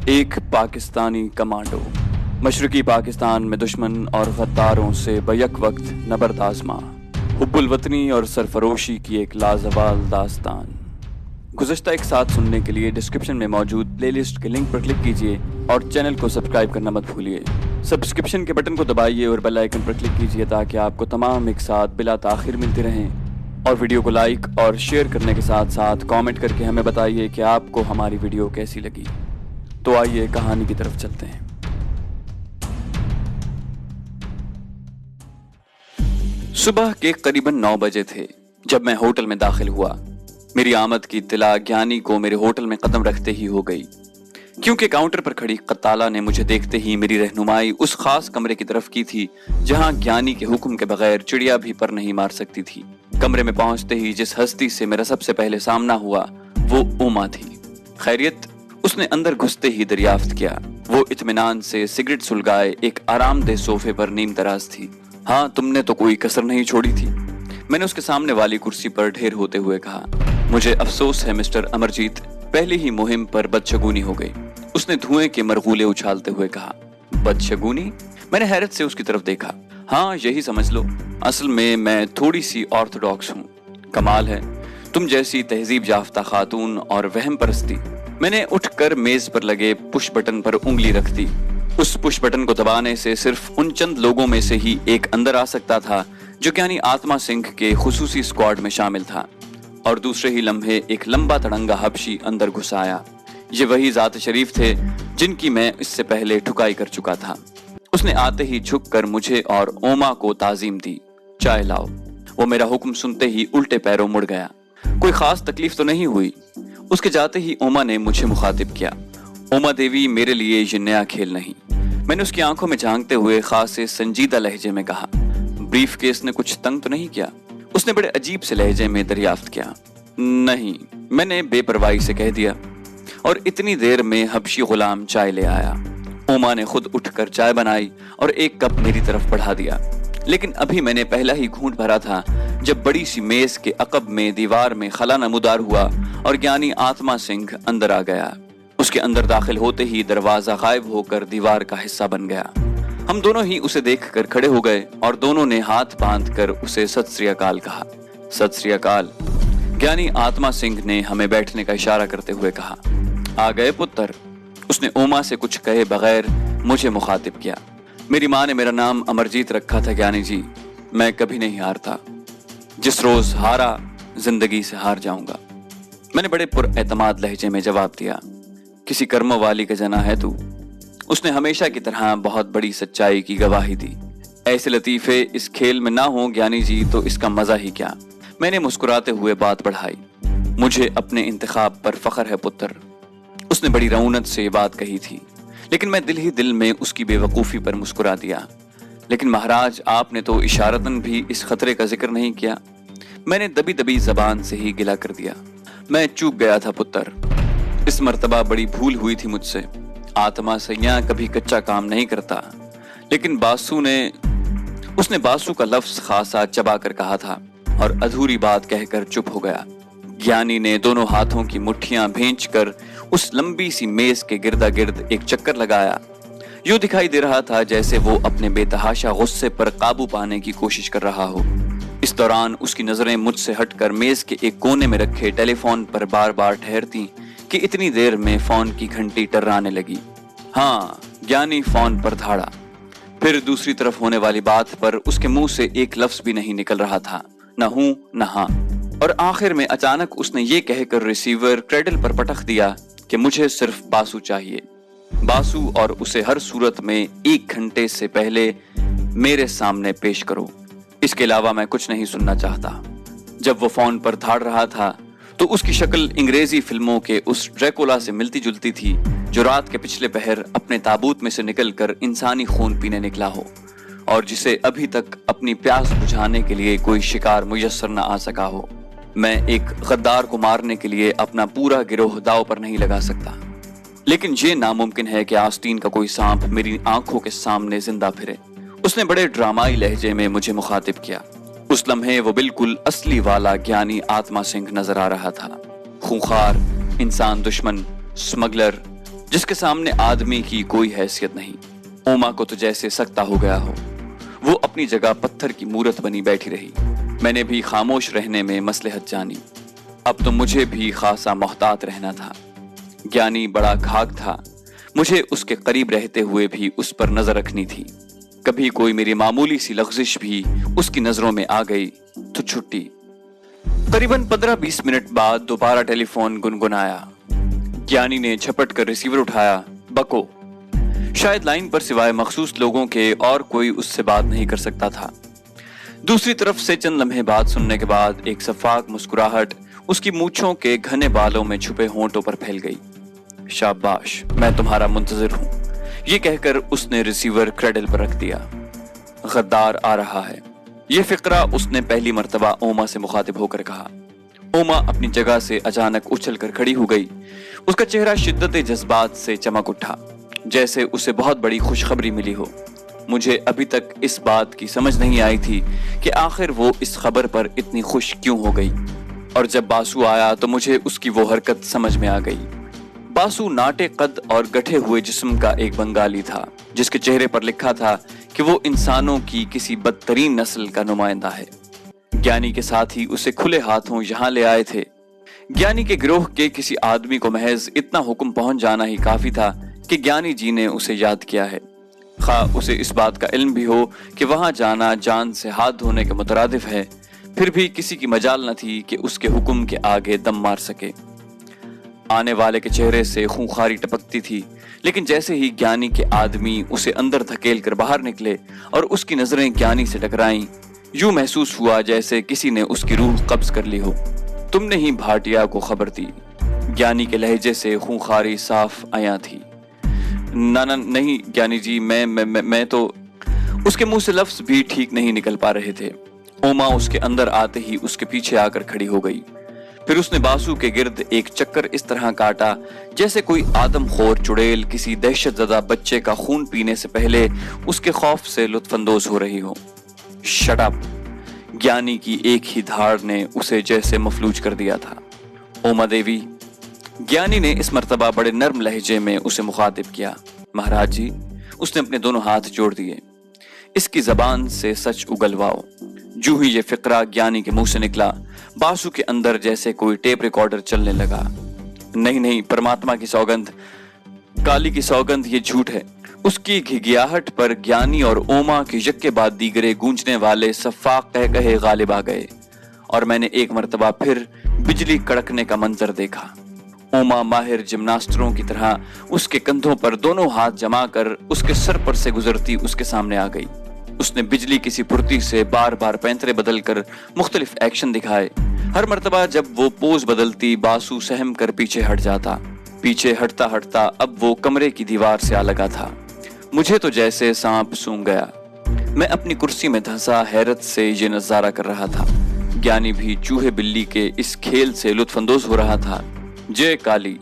ایک پاکستانی کمانڈو مشرقی پاکستان میں دشمن اور غداروں سے بیک وقت نبرد آزما، حب الوطنی اور سرفروشی کی ایک لازوال داستان۔ گزشتہ ایک ساتھ سننے کے لیے ڈسکرپشن میں موجود پلے لسٹ کے لنک پر کلک کیجیے اور چینل کو سبسکرائب کرنا مت بھولیے۔ سبسکرپشن کے بٹن کو دبائیے اور بیل آئیکن پر کلک کیجیے تاکہ آپ کو تمام ایک ساتھ بلا تاخیر ملتے رہیں، اور ویڈیو کو لائک اور شیئر کرنے کے ساتھ ساتھ کامنٹ کر کے ہمیں بتائیے کہ آپ کو ہماری ویڈیو کیسی لگی۔ تو آئیے کہانی کی طرف چلتے ہیں۔ صبح کے قریباً 9 بجے تھے جب میں ہوٹل میں داخل ہوا۔ میری آمد کی اطلاع گیانی کو میرے ہوٹل میں قدم رکھتے ہی ہو گئی، کیونکہ کاؤنٹر پر کھڑی قتالہ نے مجھے دیکھتے ہی میری رہنمائی اس خاص کمرے کی طرف کی تھی جہاں گیانی کے حکم کے بغیر چڑیا بھی پر نہیں مار سکتی تھی۔ کمرے میں پہنچتے ہی جس ہستی سے میرا سب سے پہلے سامنا ہوا وہ اوما تھی۔ خیریت؟ اس نے اندر گھستے ہی دریافت کیا۔ وہ اطمینان سے سگریٹ سلگائے ایک آرام دہ صوفے پر نیم دراز تھی۔ ہاں، تم نے تو کوئی کسر نہیں چھوڑی تھی، میں نے اس کے سامنے والی کرسی پر ڈھیر ہوتے ہوئے کہا۔ مجھے افسوس ہے مسٹر امرجیت، پہلی ہی مہم پر بدشگونی ہو گئی، اس نے دھوئیں کے مرغولے اچھالتے ہوئے کہا۔ بدشگونی؟ میں نے حیرت سے اس کی طرف دیکھا۔ ہاں، یہی سمجھ لو، اصل میں تھوڑی سی آرتھوڈاکس ہوں۔ کمال ہے، تم جیسی تہذیب یافتہ خاتون اور وہم پرستی۔ میں نے اٹھ کر میز پر لگے پش بٹن پر انگلی رکھ دی۔ اس پش بٹن کو دبانے سے صرف ان چند لوگوں میں سے ہی ایک اندر آ سکتا تھا جو یعنی آتما سنگھ کے خصوصی اسکواڈ میں شامل تھا، اور دوسرے ہی لمحے ایک لمبا تڑنگا حبشی اندر گھس آیا۔ یہ وہی ذات شریف تھے جن کی میں اس سے پہلے ٹھکائی کر چکا تھا۔ اس نے آتے ہی جھک کر مجھے اور اوما کو تعظیم دی۔ چائے لاؤ۔ وہ میرا حکم سنتے ہی الٹے پیروں مڑ گیا۔ کوئی خاص تکلیف تو نہیں ہوئی؟ اس کے جاتے ہی اوما نے مجھے مخاطب کیا۔ اوما دیوی، میرے لیے یہ نیا کھیل نہیں، میں نے اس کی آنکھوں میں جھانکتے ہوئے خاص سنجیدہ لہجے میں کہا۔ بریف کیس نے کچھ تنگ تو نہیں کیا؟ اس نے بڑے عجیب سے لہجے میں دریافت کیا۔ نہیں، میں نے بے پرواہی سے کہہ دیا، اور اتنی دیر میں حبشی غلام چائے لے آیا۔ اوما نے خود اٹھ کر چائے بنائی اور ایک کپ میری طرف بڑھا دیا، لیکن ابھی میں نے پہلا ہی گھونٹ بھرا تھا جب بڑی سی میز کے عقب میں دیوار میں خلا نمودار ہوا اور گیانی آتما سنگھ اندر آ گیا۔ اس کے اندر داخل ہوتے ہی دروازہ غائب ہو کر دیوار کا حصہ بن گیا۔ ہم دونوں ہی اسے دیکھ کر کھڑے ہو گئے اور دونوں نے ہاتھ باندھ کر اسے ست سری اکال کہا۔ ست سری اکال، گیانی آتما سنگھ نے ہمیں بیٹھنے کا اشارہ کرتے ہوئے کہا۔ آ گئے پتر؟ اس نے اوما سے کچھ کہے بغیر مجھے مخاطب کیا۔ میری ماں نے میرا نام امرجیت رکھا تھا گیانی جی، میں کبھی نہیں ہارتا، جس روز ہارا زندگی سے ہار جاؤں گا، میں نے بڑے پر اعتماد لہجے میں جواب دیا۔ کسی کرموں والی کا جنا ہے تو؟ اس نے ہمیشہ کی طرح بہت بڑی سچائی کی گواہی دی۔ ایسے لطیفے اس کھیل میں نہ ہوں گیانی جی تو اس کا مزہ ہی کیا؟ میں نے مسکراتے ہوئے بات بڑھائی۔ مجھے اپنے انتخاب پر فخر ہے پتر، اس نے بڑی رعونت سے یہ بات کہی تھی، لیکن میں دل ہی دل میں اس کی بے وقوفی پر مسکرا دیا۔ لیکن مہاراج، آپ نے تو اشارتاً بھی اس خطرے کا ذکر نہیں کیا۔ میں نے دبی دبی زبان سے ہی گلہ کر دیا۔ میں چوک گیا تھا پتر، اس مرتبہ بڑی بھول ہوئی تھی مجھ سے۔ آتما سیاں کبھی کچا کام نہیں کرتا، لیکن اس نے باسو کا لفظ خاصا چبا کر کہا تھا اور ادھوری بات کہہ کر چپ ہو گیا۔ گیانی نے دونوں ہاتھوں کی مٹھیاں بھینچ کر اس لمبی سی میز کے گردا گرد ایک چکر لگایا۔ یوں دکھائی دے رہا تھا جیسے وہ اپنے بے تحاشا غصے پر قابو پانے کی کوشش کر رہا ہو۔ اس دوران اس کی نظریں مجھ سے ہٹ کر میز کے ایک کونے میں رکھے ٹیلی فون پر بار بار ٹھہرتی کہ اتنی دیر میں فون کی گھنٹی ٹررانے لگی۔ ہاں، گیانی فون پر دھاڑا، پھر دوسری طرف ہونے والی بات پر اس کے منہ سے ایک لفظ بھی نہیں نکل رہا تھا، نہ ہوں نہ ہاں، اور آخر میں اچانک اس نے یہ کہہ کر ریسیور کریڈل پر پٹخ دیا کہ مجھے صرف باسو چاہیے، باسو، اور اسے ہر صورت میں 1 گھنٹے سے پہلے میرے سامنے پیش کرو، اس کے علاوہ میں کچھ نہیں سننا چاہتا۔ جب وہ فون پر دھاڑ رہا تھا تو اس کی شکل انگریزی فلموں کے اس ڈریکولا سے ملتی جلتی تھی جو رات کے پچھلے پہر اپنے تابوت میں سے نکل کر انسانی خون پینے نکلا ہو، اور جسے ابھی تک اپنی پیاس بجھانے کے لیے کوئی شکار میسر نہ آ سکا ہو۔ میں ایک غدار کو مارنے کے لیے اپنا پورا گروہ داؤ پر نہیں لگا سکتا، لیکن یہ ناممکن ہے کہ آستین کا کوئی سانپ میری آنکھوں کے سامنے زندہ پھرے۔ اس نے بڑے ڈرامائی لہجے میں مجھے مخاطب کیا۔ اس لمحے وہ بالکل اصلی والا گیانی آتما سنگھ نظر آ رہا تھا، خونخوار، انسان دشمن، سمگلر، जिसके सामने आदमी की कोई हैसियत नहीं। ओमा को तो जैसे सकता हो गया हो, वो अपनी जगह पत्थर की मूरत बनी बैठी रही। मैंने भी खामोश रहने में मसलहत जानी। अब तो मुझे भी खासा मोहतात रहना था। ज्ञानी बड़ा घाघ था, मुझे उसके करीब रहते हुए भी उस पर नजर रखनी थी। कभी कोई मेरी मामूली सी लग़ज़िश भी उसकी नजरों में आ गई तो छुट्टी। करीबन 15-20 मिनट बाद दोबारा टेलीफोन गुनगुनाया। ज्ञानी ने झपट कर रिसीवर उठाया। बको। शायद लाइन पर सिवाय मखसूस लोगों के और कोई उससे बात नहीं कर सकता था। दूसरी तरफ से चंद लम्हे बात सुनने के बाद एक शफाक मुस्कुराहट उसकी मूंछों के घने बालों में छुपे होंठों पर फैल गई। शाबाश, मैं तुम्हारा मुंतजिर हूं, ये कहकर उसने रिसीवर क्रेडल पर रख दिया। गद्दार आ रहा है, ये फिक्रा उसने पहली मर्तबा ओमा से मुखातिब होकर कहा। ओमा अपनी जगह से अचानक उछल कर खड़ी हो गई। उसका चेहरा शिद्दत जज्बात से चमक उठा, जैसे उसे बहुत बड़ी खुशखबरी मिली हो। मुझे अभी तक इस बात की समझ नहीं आई थी कि आखिर वो इस खबर पर इतनी खुश क्यों हो गई, और जब बासु आया तो मुझे उसकी वो हरकत समझ में आ गई। बासु नाटे कद और गठे हुए जिस्म का एक बंगाली था, जिसके चेहरे पर लिखा था कि वो इंसानों की किसी बदतरीन नस्ल का नुमाइंदा है। ज्ञानी के साथ ही उसे खुले हाथों यहाँ ले आए थे। ज्ञानी के गिरोह के किसी आदमी को महज इतना हुक्म पहुंच जाना ही काफी था कि ज्ञानी जी ने उसे याद किया है। खा उसे इस बात का इल्म भी हो कि वहां जाना जान से हाथ धोने के मुतरादिफ है, फिर भी किसी की मजाल न थी कि उसके हुक्म के आगे दम मार सके। आने वाले के चेहरे से खूंखारी टपकती थी, लेकिन जैसे ही ज्ञानी के आदमी उसे अंदर धकेल कर बाहर निकले और उसकी नजरें ज्ञानी से टकराईं, यूं महसूस हुआ जैसे किसी ने उसकी रूह कब्ज कर ली हो। तुमने ही भाटिया को खबर दी। ज्ञानी के लहजे से खूंखारी साफ आया थी। ना नहीं ज्ञानी जी, मैं तो। उसके मुंह से लफ्ज भी ठीक नहीं निकल पा रहे थे। ओमा उसके अंदर आते ही उसके पीछे आकर खड़ी हो गई। फिर उसने बासु के गिर्द एक चक्कर इस तरह काटा जैसे कोई आदमखोर चुड़ैल किसी दहशतज़दा बच्चे का खून पीने से पहले उसके खौफ से लुत्फानंदोज हो रही हो। Shut up. ज्ञानी की एक ही धाड़ ने उसे जैसे मफलूज कर दिया था। ओमा देवी, ज्ञानी ने इस मर्तबा बड़े नर्म लहजे में उसे मुखातिब किया। महाराज जी, उसने अपने दोनों हाथ जोड़ दिए। इसकी जबान से सच उगलवाओ। जो ही ये फिक्रा ज्ञानी के मुंह से निकला, बासु के अंदर जैसे कोई टेप रिकॉर्डर चलने लगा। नहीं, परमात्मा की सौगंध, काली की सौगंध, ये झूठ है। उसकी घिघियाहट पर ज्ञानी और ओमा के यक्के बाद दीगरे गूंजने वाले सफाक कह कहे गालिब आ गए, और मैंने एक मर्तबा फिर बिजली कड़कने का मंजर देखा। ओमा माहिर जिम्नास्टरों की तरह उसके कंधों पर दोनों हाथ जमाकर उसके सर पर से गुजरती उसके सामने आ गई। उसने बिजली किसी फुर्ती से बार बार पैंतरे बदलकर मुख्तलिफ एक्शन दिखाए। हर मर्तबा जब वो पोज बदलती, बासु सहम कर पीछे हट जाता। पीछे हटता हटता अब वो कमरे की दीवार से आ लगा था। मुझे तो जैसे सांप सूंघ गया। मैं अपनी कुर्सी में धंसा हैरत से ये नजारा कर रहा था। ज्ञानी भी चूहे बिल्ली के इस खेल से लुत्फानंदोज हो रहा था। जय काली।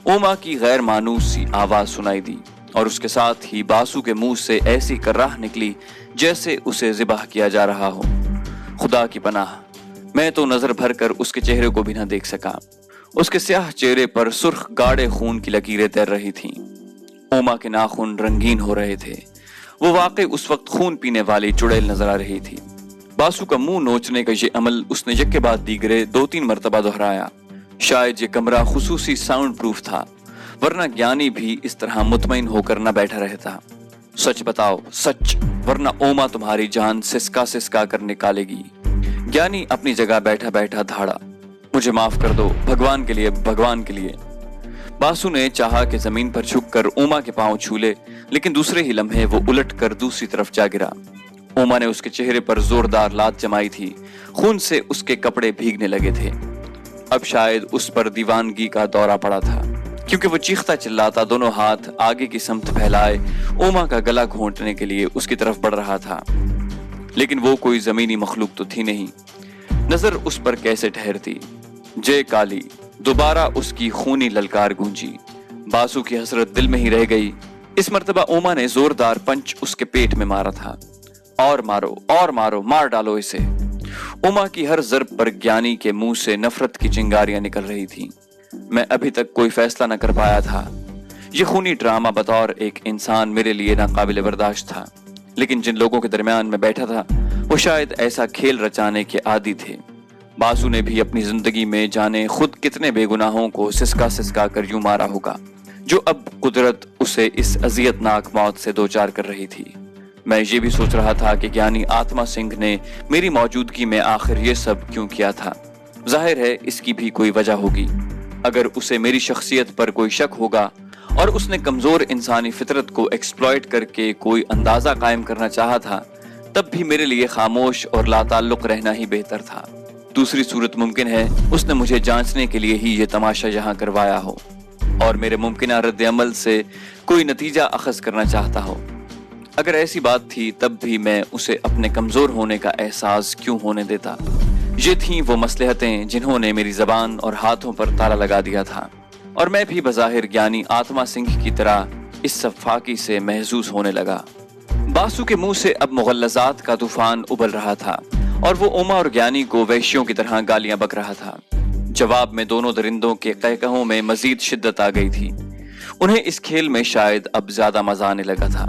ओमा की गैर मानूस सी आवाज सुनाई दी, और उसके साथ ही बासु के मुंह से ऐसी कर्राह निकली जैसे उसे ज़िबाह किया जा रहा हो। खुदा की पनाह, मैं तो नजर भर कर उसके चेहरे को भी न देख सका। उसके स्याह चेहरे पर सुर्ख गाढ़े खून की लकीरें तैर रही थीं। ओमा के नाखून रंगीन हो रहे थे। वो वाकई उस वक्त खून पीने वाली चुड़ैल नजर आ रही थी। बासु का मुंह नोचने का ये अमल उसने यक्के बाद दीगरे 2-3 मर्तबा दोहराया। शायद ये कमरा खुसूसी साउंड प्रूफ था, वरना ज्ञानी भी इस तरह मुतमईन होकर न बैठा रहता। सच बताओ, सच, वरना ओमा तुम्हारी जान सिसका सिसका कर निकालेगी। ज्ञानी अपनी जगह बैठा बैठा धाड़ा। मुझे माफ कर दो, भगवान के लिए, भगवान के लिए। बासु ने चाहा कि जमीन पर झुककर ओमा के पांव छू ले, लेकिन दूसरे ही लम्हे वो उलट कर दूसरी तरफ जा गिरा। ओमा ने उसके चेहरे पर जोरदार लात जमाई थी। खून से उसके कपड़े भीगने लगे थे। अब शायद उस पर दीवानगी का दौरा पड़ा था, क्योंकि वो चीखता चिल्लाता दोनों हाथ आगे की समत फैलाए ओमा का गला घोंटने के लिए उसकी तरफ बढ़ रहा था। लेकिन वो कोई जमीनी मखलूक तो थी नहीं। नजर उस पर कैसे ठहरती। जय काली। दोबारा उसकी खूनी ललकार गूंजी। बासु की हसरत दिल में ही रह गई। इस मर्तबा ओमा ने जोरदार पंच उसके पेट में मारा था। और मारो, और मारो, मार डालो इसे। ओमा की हर ज़र्ब पर ज्ञानी के मुंह से नफरत की चिंगारियां निकल रही थीं। मैं अभी तक कोई फैसला न कर पाया था। ये खूनी ड्रामा बतौर एक इंसान मेरे लिए नाकाबिले बर्दाश्त था, लेकिन जिन लोगों के दरमियान मैं बैठा था वो शायद ऐसा खेल रचाने के आदी थे। बासु ने भी अपनी जिंदगी में जाने खुद कितने बेगुनाहों को सिसका सिसका कर यूं मारा होगा, जो अब कुदरत उसे इस अजियतनाक मौत से दो चार कर रही थी। मैं ये भी सोच रहा था कि ज्ञानी आत्मा सिंह ने मेरी मौजूदगी में आखिर ये सब क्यों किया था। जाहिर है इसकी भी कोई वजह होगी। अगर उसे मेरी शख्सियत पर कोई शक होगा और उसने कमजोर इंसानी फितरत को एक्सप्लॉइट करके कोई अंदाजा कायम करना चाहा था, तब भी मेरे लिए खामोश और लाताल्लुक रहना ही बेहतर था। दूसरी सूरत मुमकिन है उसने मुझे जांचने के लिए ही ये तमाशा यहाँ करवाया हो और मेरे मुमकिन रद्द अमल से कोई नतीजा अखज़ करना चाहता हो। अगर ऐसी बात थी तब भी मैं उसे अपने कमजोर होने का एहसास क्यों होने देता। ये थीं वो मसलहतें जिन्होंने मेरी जबान और हाथों पर ताला लगा दिया था, और मैं भी बज़ाहिर ज्ञानी आत्मा सिंह की तरह इस सब फाकी से महजूज होने लगा। बासु के मुंह से अब मुगल्लज़ात का तूफान उबल रहा था और वो ओमा और ज्ञानी को वैश्यों की तरह गालियां बक रहा था। जवाब में दोनों दरिंदों के कहकहों में मजीद शिद्दत आ गई थी। उन्हें इस खेल में शायद अब ज्यादा मजा आने लगा था।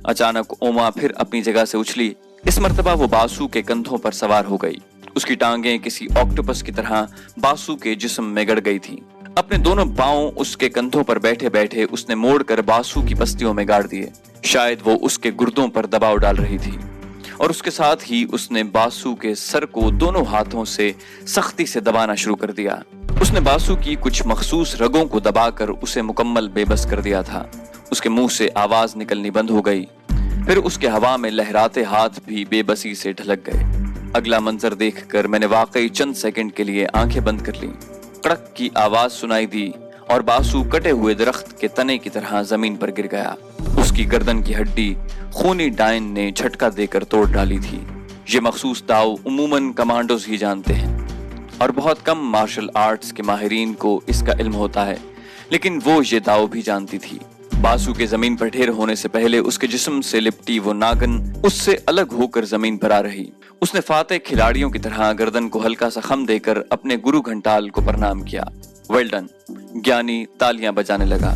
अचानक ओमा फिर अपनी जगह से उछली। इस मर्तबा वो बासु के कंधों पर सवार हो गई। उसकी टांगें किसी ऑक्टोपस की तरह बासु के जिस्म में गड़ गई थी। अपने दोनों पांव उसके कंधों पर बैठे बैठे उसने मोड़कर बासु की पस्तियों में गाड़ दिए। शायद वो उसके गुर्दों पर दबाव डाल रही थी, और उसके साथ ही उसने बासु के सर को दोनों हाथों से सख्ती से दबाना शुरू कर दिया। उसने बासु की कुछ मखसूस रगों को दबाकर उसे मुकम्मल बेबस कर दिया था। उसके मुंह से आवाज निकलनी बंद हो गई। फिर उसके हवा में लहराते हाथ भी बेबसी से ढलक गए। अगला मंजर देखकर मैंने वाकई चंद सेकंड के लिए आंखें बंद कर लीं। कड़क की आवाज सुनाई दी और बासु कटे हुए दरख्त के तने की तरह जमीन पर गिर गया। उसकी गर्दन की हड्डी खूनी डायन ने झटका देकर तोड़ डाली थी। ये मखसूस दाव उमूमन कमांडोज ही जानते हैं और बहुत कम मार्शल आर्ट्स के माहिरीन को इसका इल्म होता है, लेकिन वो ये दाव भी जानती थी। बासु के जमीन पर ढेर होने से पहले उसके जिस्म से लिपटी वो नागन उससे अलग होकर जमीन पर आ रही। उसने फातेह खिलाड़ियों की तरह गर्दन को हल्का सा खम देकर अपने गुरु घंटाल को प्रणाम किया। Well done. ज्ञानी तालियां बजाने लगा।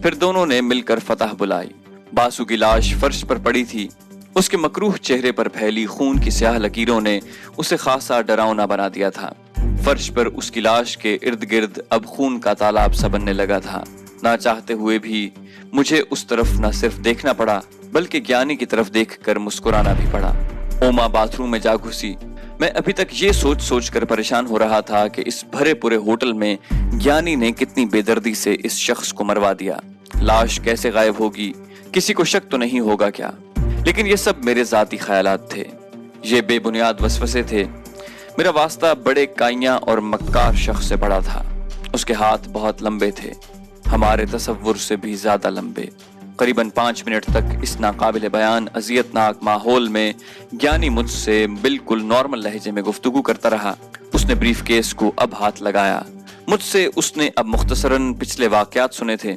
फिर दोनों ने मिलकर फतह बुलाई। बासु की लाश फर्श पर पड़ी थी। उसके मकरूह चेहरे पर फैली खून की स्याह लकीरों ने उसे खासा डरावना बना दिया था। फर्श पर उसकी लाश के इर्द गिर्द अब खून का तालाब सा बनने लगा था। ना चाहते हुए भी मुझे उस तरफ न सिर्फ देखना पड़ा बल्कि ज्ञानी की तरफ देखकर मुस्कुराना भी पड़ा। ओमा बाथरूम में जा घुसी। मैं अभी तक ये सोच सोच कर परेशान हो रहा था कि इस भरे पूरे होटल में ज्ञानी ने कितनी बेदर्दी से इस शख्स को मरवा दिया। लाश कैसे गायब होगी, किसी को शक तो नहीं होगा क्या? लेकिन ये सब मेरे जाती ख्यालात थे। ये बेबुनियाद वसवसे थे। मेरा वास्ता बड़े काइयां और मक्कार शख्स से पड़ा था। उसके हाथ बहुत लंबे थे, हमारे तसव्वुर से भी ज्यादा लंबे। करीबन 5 मिनट तक इस नाकाबिले बयान अजियतनाक माहौल में ज्ञानी मुझसे बिल्कुल नॉर्मल लहजे में गुफ्तगू करता रहा। उसने ब्रीफ केस को अब हाथ लगाया। मुझसे उसने अब मुख्तसरन पिछले वाकयात सुने थे।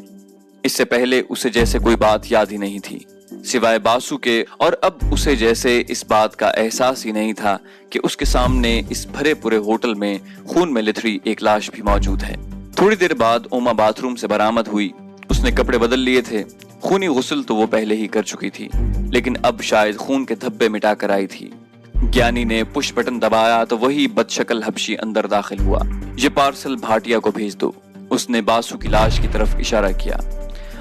इससे पहले उसे जैसे कोई बात याद ही नहीं थी सिवाय बासु के, और अब उसे जैसे इस बात का एहसास ही नहीं था कि उसके सामने इस भरे पूरे होटल में खून में लिथड़ी एक लाश भी मौजूद है। थोड़ी देर बाद ओमा बाथरूम से बरामद हुई। उसने कपड़े बदल लिए थे। खूनी गुस्ल तो वो पहले ही कर चुकी थी, लेकिन अब शायद खून के धब्बे मिटा कर आई थी। ज्ञानी ने पुश बटन दबाया तो वही बदशक्ल हबशी अंदर दाखिल हुआ। ये पार्सल भाटिया को भेज दो। उसने बासु की लाश की तरफ इशारा किया।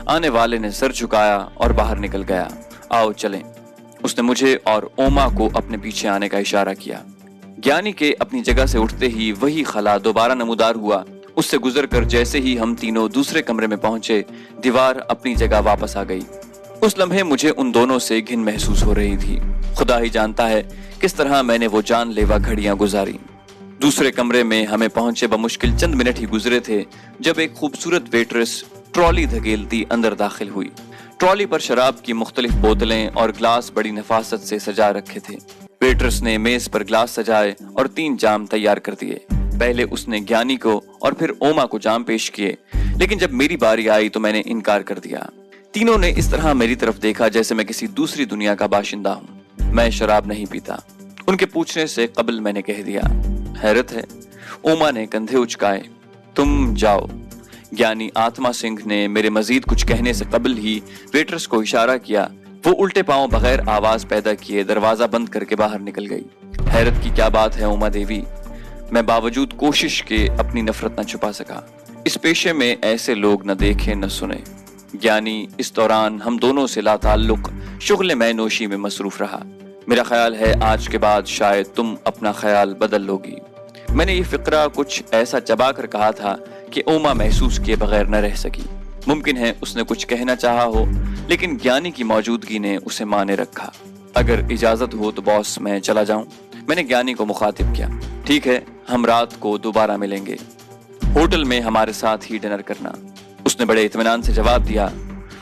आने वाले ने सर झुकाया और बाहर निकल गया। आओ चलें। उसने मुझे और ओमा को अपने पीछे आने का इशारा किया। ज्ञानी के अपनी जगह से उठते ही वही खला दोबारा नमूदार हुआ। उससे गुजरकर जैसे ही हम तीनों दूसरे कमरे में पहुंचे, दीवार अपनी जगह वापस आ गई। उस लम्हे मुझे उन दोनों से घिन महसूस हो रही थी। खुदा ही जानता है किस तरह मैंने वो जानलेवा घड़ियां गुजारी। दूसरे कमरे में हमें पहुंचे बमुश्किल चंद मिनट ही गुजरे थे जब एक खूबसूरत वेट्रेस ट्रॉली धकेलती अंदर दाखिल हुई। ट्रॉली पर शराब की मुख्तलिफ बोतलें और ग्लास बड़ी नफासत से सजा रखे थे। वेट्रेस ने मेज पर ग्लास सजाए और 3 जाम तैयार कर दिए। पहले उसने ज्ञानी को और फिर ओमा को जाम पेश किए, लेकिन जब मेरी बारी आई तो मैंने इनकार कर दिया। तीनों ने इस तरह मेरी तरफ देखा जैसे मैं किसी दूसरी दुनिया का बाशिंदा हूँ। मैं शराब नहीं पीता। उनके पूछने से कबल मैंने कह दिया। हैरत है। ओमा ने कंधे उचकाए। तुम जाओ। ज्ञानी आत्मा सिंह ने मेरे मजीद कुछ कहने से कबल ही वेटर्स को इशारा किया। वो उल्टे पांव बगैर आवाज पैदा किए दरवाजा बंद करके बाहर निकल गई। हैरत की क्या बात है उमा देवी, मैं बावजूद कोशिश के अपनी नफरत न छुपा सका। इस पेशे में ऐसे लोग न देखे न सुने। ज्ञानी इस दौरान हम दोनों से लाताल्लुक शुगल मैं नोशी में मसरूफ रहा। मेरा ख्याल है आज के बाद शायद तुम अपना ख्याल बदल लोगी। मैंने ये फिक्रा कुछ ऐसा चबा कर कहा था कि उमा महसूस किए बगैर न रह सकी। मुमकिन है उसने कुछ कहना चाहा हो, लेकिन ज्ञानी की मौजूदगी ने उसे माने रखा। अगर इजाजत हो तो बॉस मैं चला जाऊं। मैंने ज्ञानी को मुखातिब किया। ठीक है, हम रात को दोबारा मिलेंगे, होटल में हमारे साथ ही डिनर करना। उसने बड़े इत्मीनान से जवाब दिया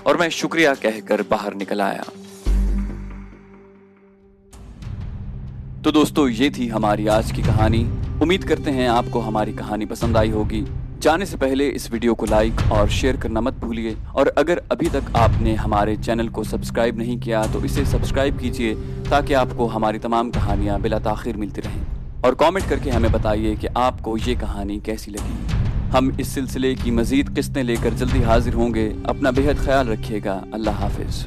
और मैं शुक्रिया कहकर बाहर निकल आया। तो दोस्तों, ये थी हमारी आज की कहानी। उम्मीद करते हैं आपको हमारी कहानी पसंद आई होगी। जाने से पहले इस वीडियो को लाइक और शेयर करना मत भूलिए, और अगर अभी तक आपने हमारे चैनल को सब्सक्राइब नहीं किया तो इसे सब्सक्राइब कीजिए ताकि आपको हमारी तमाम कहानियां बिला ताखिर मिलती रहें। और कमेंट करके हमें बताइए कि आपको ये कहानी कैसी लगी। हम इस सिलसिले की मजीद किस्तें लेकर जल्दी हाजिर होंगे। अपना बेहद ख्याल रखिएगा। अल्लाह हाफिज।